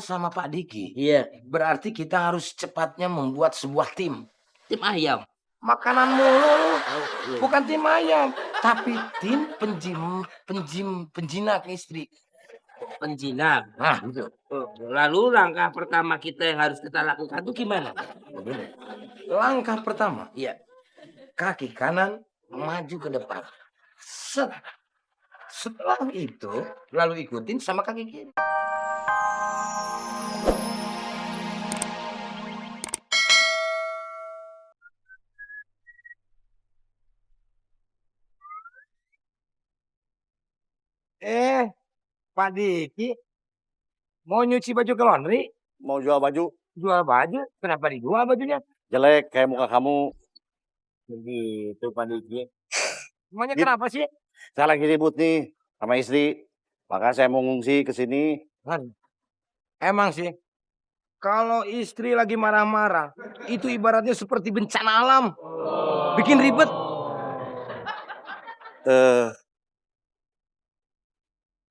sama Pak Diki. Iya. Berarti kita harus cepatnya membuat sebuah tim. Tim ayam. Makanan mulu. Iya. Bukan tim ayam, tapi tim penjinak istri. Penjinak. Nah, gitu. Lalu langkah pertama kita yang harus kita lakukan itu gimana? Begini. Langkah pertama, Iya. kaki kanan maju ke depan. Set. Setelah itu, lalu ikutin sama kaki kiri. Pak Diki, mau nyuci baju ke laundry? Mau jual baju? Jual baju? Kenapa dijual bajunya? Jelek kayak muka kamu. Begitu Pak Diki. Semuanya Gitu. kenapa sih? Saya lagi ribut nih sama istri. Maka saya mau ngungsi ke sini. Emang sih, kalau istri lagi marah-marah, itu ibaratnya seperti bencana alam. Bikin ribet.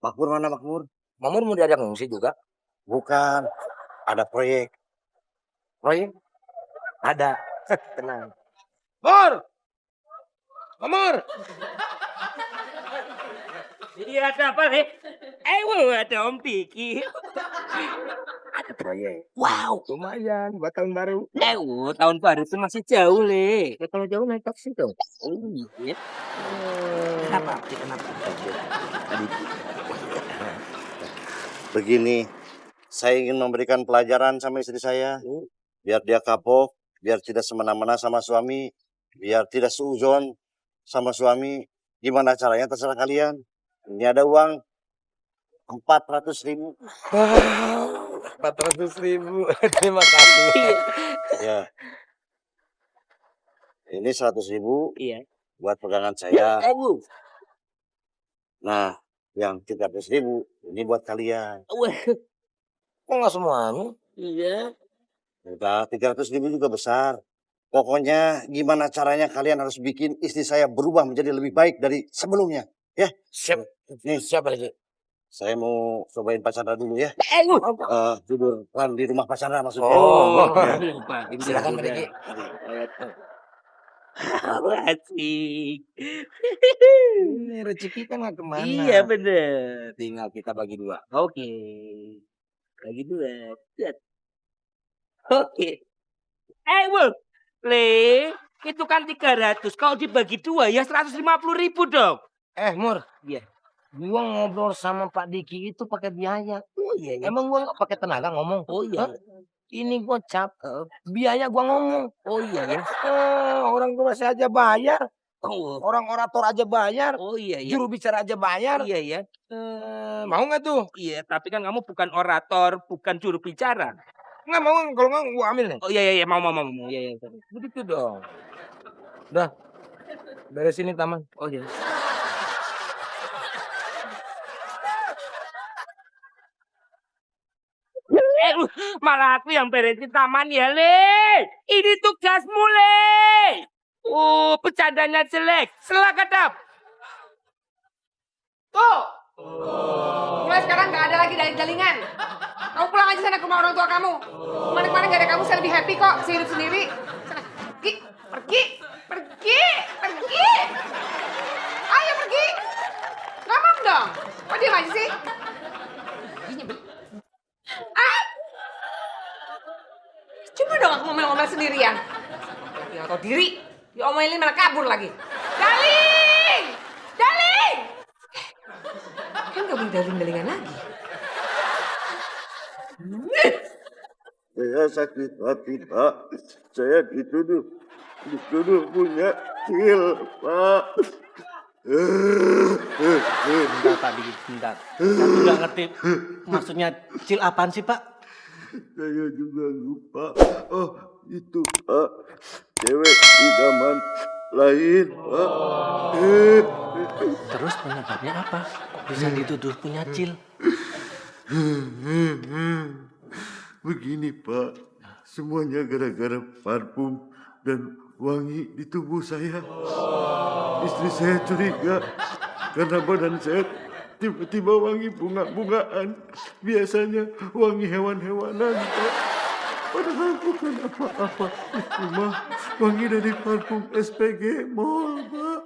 Makmur mana Makmur? Mamur mau diajak ngungsi juga? Bukan. Ada proyek. Proyek? Ada. Tenang. Mur! Mamur! Jadi ada apa nih? Ada Om Diki. Ada proyek. Wow. Lumayan buat tahun baru. Tahun baru itu masih jauh, Le. Ya, kalau jauh naik taksi dong. Oh iya. Kenapa? Begini. Saya ingin memberikan pelajaran sama istri saya. Biar dia kapok. Biar tidak semena-mena sama suami. Biar tidak seuzon sama suami. Gimana caranya terserah kalian. Ini ada uang 400.000. Wow, 400.000. Terima kasih. Ya. Ini 100.000 Iya. buat pegangan saya. Bu. Nah, yang 300.000 ini buat kalian. Kok nggak semuanya? Iya. Udah 300.000 juga besar. Pokoknya gimana caranya kalian harus bikin istri saya berubah menjadi lebih baik dari sebelumnya. Ya. Siap. Nih, Siapa lagi? saya mau cobain Pak Chandra dulu ya. Tidur kan di rumah Pak Chandra maksudnya. Lupa. Silakan Pak Diki. Asik. Ini rezeki kan nggak kemana. Iya bener. Tinggal kita bagi dua. Oke. Lagi dua. Set. Oke. Bu. Le, itu kan 300. Kalau dibagi dua ya 150.000 dong. Mur. Iya. Gua ngobrol sama Pak Diki itu pakai biaya. Oh iya. Emang gua nggak pakai tenaga ngomong? Oh iya. Hah? Ini gocap. Biaya gua ngomong. Oh iya ya. Orang tua saya aja bayar. Oh. Orang orator aja bayar. Oh iya ya. Juru bicara aja bayar. Iya ya. Mau nggak tuh? Iya, tapi kan kamu bukan orator, bukan juru bicara. Nggak mau, kalau nggak gua ambil nih. Oh iya mau. Iya. Begitu dong. Udah. Beres ini taman. Oh iya. Malah aku yang beresin taman ya, Le. Ini tugasmu, Le. Bercandanya jelek. Selak kedap. Tuh. Mulai sekarang nggak ada lagi dari jalingan. Kamu pulang aja sana ke rumah orang tua kamu. Kemarin-kemarin gak ada kamu, saya lebih happy kok. Saya hidup sendiri. Sana, pergi. Ayo pergi. Ngomong dong. Kok diam aja sih? Coba dong aku ngomel-ngomel sendirian. Ya tau diri. Diomelin malah kabur lagi. Darling! Kan gak boleh darling-darlingan lagi. Saya sakit hati, Pak. Saya dituduh punya cil, Pak. Bentar Pak Diki, bentar. Saya tuh nggak ngerti maksudnya cil apaan sih Pak? Saya juga lupa. Oh, itu Pak. Cewek idaman lain, Pak. Terus penyebabnya apa? Kok bisa dituduh punya cil? Begini, Pak. Semuanya gara-gara parfum dan wangi di tubuh saya. Istri saya curiga karena badan saya tiba-tiba wangi bunga-bungaan. Biasanya wangi hewan-hewanan, Pak. Padahal bukan apa-apa. Itu mah wangi dari parfum SPG Mall, Pak.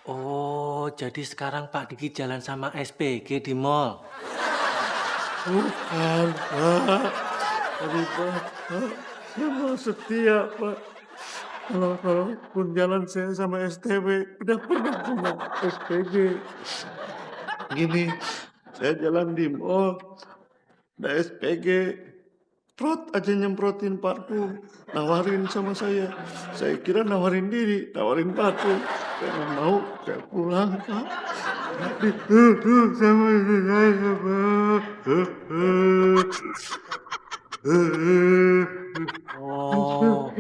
Oh, jadi sekarang Pak Diki jalan sama SPG di mall. Bukan, Pak. Tapi Pak, saya mau setia, Pak. Kalau pun jalan saya sama STW, udah pernah sama SPG. Gini, saya jalan di mall, ada SPG. Trot aja nyemprotin parfum, nawarin sama saya. Saya kira nawarin diri, nawarin parfum. Saya nggak mau, saya pulang, Pak. Dituduh sama saya, Pak. Oh,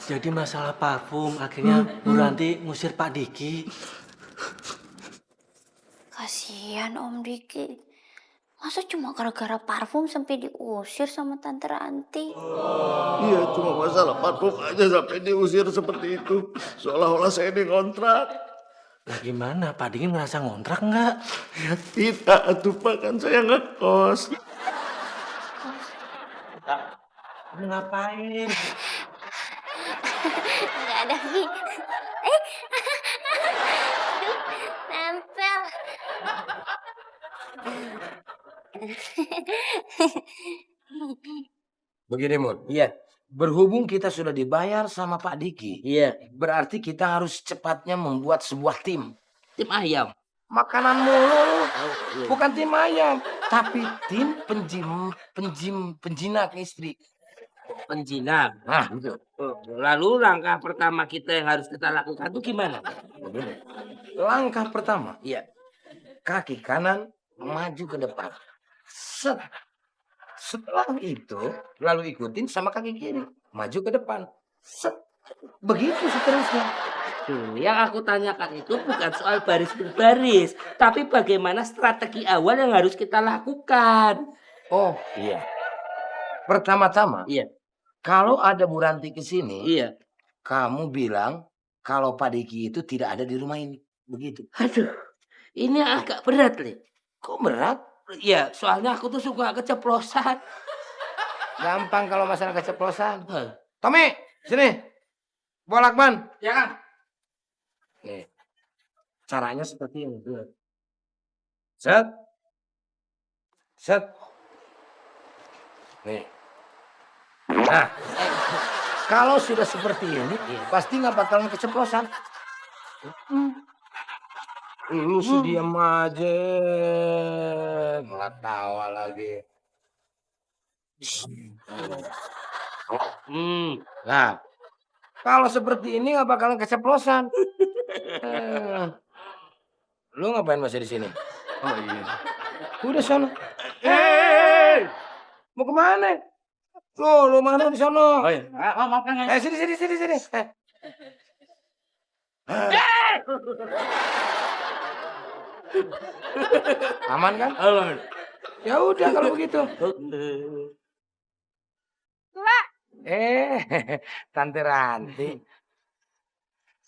jadi masalah parfum akhirnya Bu Ranti ngusir Pak Diki. Kasihan Om Diki. Masa cuma gara-gara parfum sampai diusir sama Tante Ranti? Iya, cuma masalah parfum aja sampai diusir seperti itu. Seolah-olah saya dikontrak. Lah gimana, Pak Diki ngerasa ngontrak nggak? Ya tidak, atuh Pak, kan saya ngekos. Lu ngapain? Nggak ada Bi. Aduh, nempel. Begini, Mun. Iya. Berhubung kita sudah dibayar sama Pak Diki. Iya. Berarti kita harus cepatnya membuat sebuah tim. Tim ayam. Makanan mulu. Bukan tim ayam. Tapi tim penjinak istri. Penjinak. Nah, gitu. Lalu langkah pertama kita yang harus kita lakukan itu gimana? Begini. Langkah pertama. Iya. Kaki kanan maju ke depan. Set. Setelah itu, lalu ikutin sama kaki kiri. Maju ke depan. Set. Begitu seterusnya. Yang aku tanyakan itu bukan soal baris berbaris, tapi bagaimana strategi awal yang harus kita lakukan. Oh, iya. Pertama-tama, Iya, kalau ada Bu Ranti ke sini, iya. kamu bilang kalau Pak Diki itu tidak ada di rumah ini. Begitu. Aduh, ini agak berat, Le. Kok berat? Iya, soalnya aku tuh suka keceplosan. Gampang kalau masalah keceplosan. Hah. Tommy, sini. Bolak ban. Ya kan? Nih. Caranya seperti ini. Set. Set. Nih. Nah, kalau sudah seperti ini, pasti nggak bakalan keceplosan. Lu sih diam aja. Malah tawa lagi. Nah, kalau seperti ini nggak bakalan keceplosan. Lu ngapain masih di sini? Oh iya. Udah sono. Mau kemana? Lu mana di sono? Oh iya. Maaf, Kang. Sini. Aman kan? Ya udah kalau begitu. Mbak, Tante Ranti.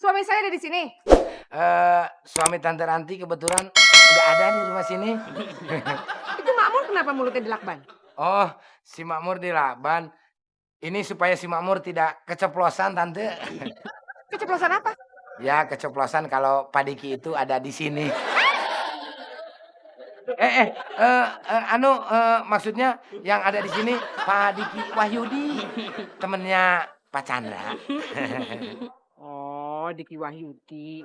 suami saya ada di sini. Suami Tante Ranti kebetulan nggak ada di rumah sini. Itu Makmur kenapa mulutnya dilakban? Oh, si Makmur dilakban. Ini supaya si Makmur tidak keceplosan, Tante. Keceplosan apa? Ya, keceplosan kalau Pak Diki itu ada di sini. Maksudnya yang ada di sini Pak Diki Wahyudi, temennya Pak Chandra. Oh, Diki Wahyudi.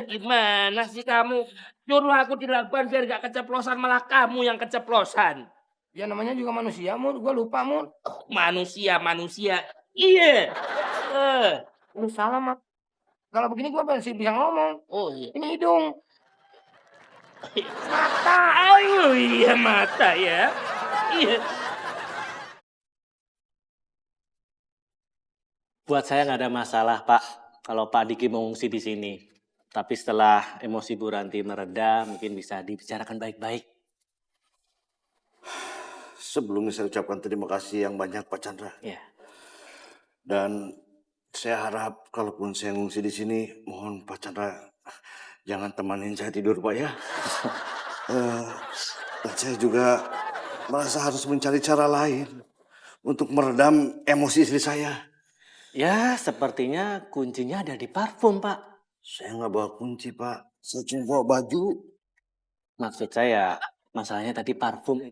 Gimana sih kamu? Nyuruh aku dilakban biar gak keceplosan, malah kamu yang keceplosan. Ya namanya juga manusia, Mur. Gua lupa, Mur. Manusia. Iya. Lu salah, Mak. Kalau begini gua masih bisa ngomong. Oh iya. Ini hidung. Mata. Oh iya, mata ya. Iya. Buat saya nggak ada masalah, Pak, kalau Pak Diki mengungsi di sini. Tapi setelah emosi Bu Ranti mereda, mungkin bisa dibicarakan baik-baik. Sebelumnya saya ucapkan terima kasih yang banyak Pak Chandra. Ya. Dan saya harap kalaupun saya ngungsi di sini, mohon Pak Chandra jangan temanin saya tidur, Pak ya. Dan saya juga merasa harus mencari cara lain untuk meredam emosi istri saya. Ya, sepertinya kuncinya ada di parfum, Pak. Saya nggak bawa kunci, Pak. Saya cuma bawa baju. Maksud saya, masalahnya tadi parfum.